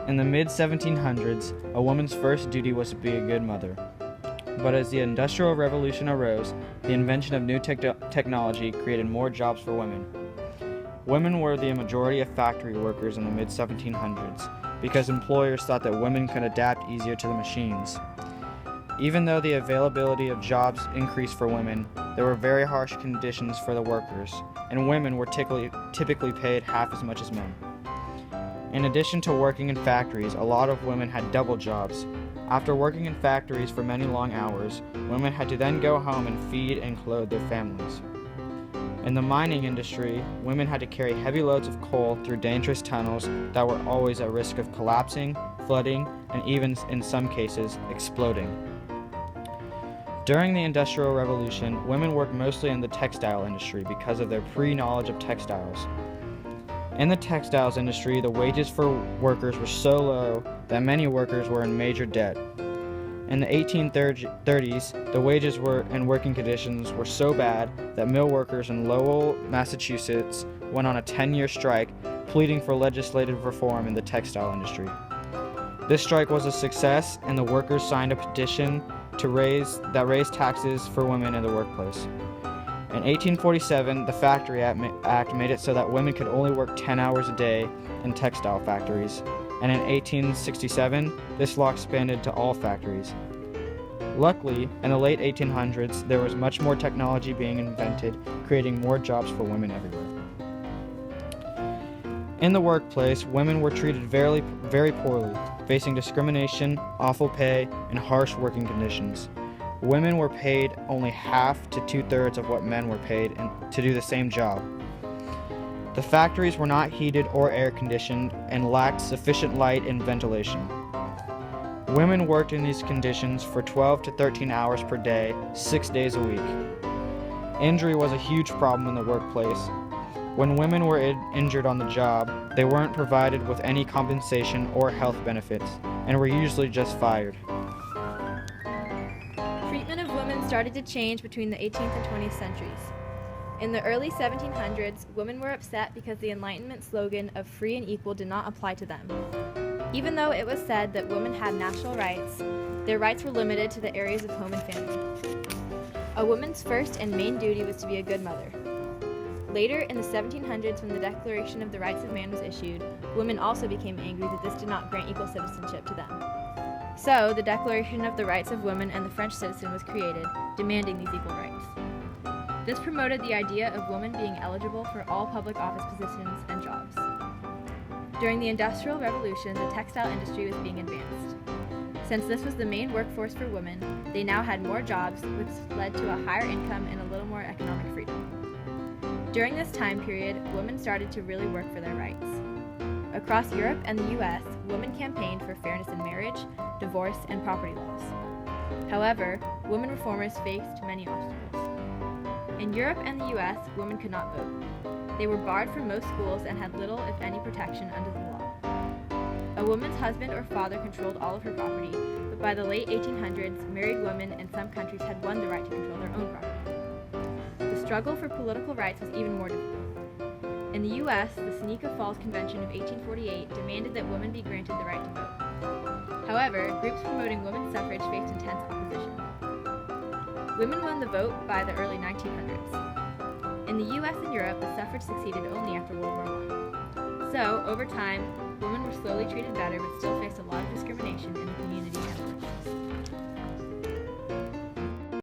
In the mid-1700s, a woman's first duty was to be a good mother. But as the Industrial Revolution arose, the invention of new technology created more jobs for women. Women were the majority of factory workers in the mid-1700s because employers thought that women could adapt easier to the machines. Even though the availability of jobs increased for women, there were very harsh conditions for the workers, and women were typically paid half as much as men. In addition to working in factories, a lot of women had double jobs. After working in factories for many long hours, women had to then go home and feed and clothe their families. In the mining industry, women had to carry heavy loads of coal through dangerous tunnels that were always at risk of collapsing, flooding, and even in some cases, exploding. During the Industrial Revolution, women worked mostly in the textile industry because of their pre-knowledge of textiles. In the textiles industry, the wages for workers were so low that many workers were in major debt. In the 1830s, the wages and working conditions were so bad that mill workers in Lowell, Massachusetts went on a 10-year strike, pleading for legislative reform in the textile industry. This strike was a success, and the workers signed a petition that raised taxes for women in the workplace. In 1847, the Factory Act made it so that women could only work 10 hours a day in textile factories, and in 1867, this law expanded to all factories. Luckily, in the late 1800s, there was much more technology being invented, creating more jobs for women everywhere. In the workplace, women were treated very, very poorly, facing discrimination, awful pay, and harsh working conditions. Women were paid only half to two-thirds of what men were paid to do the same job. The factories were not heated or air-conditioned and lacked sufficient light and ventilation. Women worked in these conditions for 12 to 13 hours per day, 6 days a week. Injury was a huge problem in the workplace. When women were injured on the job, they weren't provided with any compensation or health benefits, and were usually just fired. Treatment of women started to change between the 18th and 20th centuries. In the early 1700s, women were upset because the Enlightenment slogan of free and equal did not apply to them. Even though it was said that women had natural rights, their rights were limited to the areas of home and family. A woman's first and main duty was to be a good mother. Later, in the 1700s, when the Declaration of the Rights of Man was issued, women also became angry that this did not grant equal citizenship to them. So, the Declaration of the Rights of Women and the French Citizen was created, demanding these equal rights. This promoted the idea of women being eligible for all public office positions and jobs. During the Industrial Revolution, the textile industry was being advanced. Since this was the main workforce for women, they now had more jobs, which led to a higher income and a little more economic freedom. During this time period, women started to really work for their rights. Across Europe and the US, women campaigned for fairness in marriage, divorce, and property laws. However, women reformers faced many obstacles. In Europe and the US, women could not vote. They were barred from most schools and had little, if any, protection under the law. A woman's husband or father controlled all of her property, but by the late 1800s, married women in some countries had won the right to control their own property. The struggle for political rights was even more difficult. In the U.S., the Seneca Falls Convention of 1848 demanded that women be granted the right to vote. However, groups promoting women's suffrage faced intense opposition. Women won the vote by the early 1900s. In the U.S. and Europe, the suffrage succeeded only after World War I. So, over time, women were slowly treated better but still faced a lot of discrimination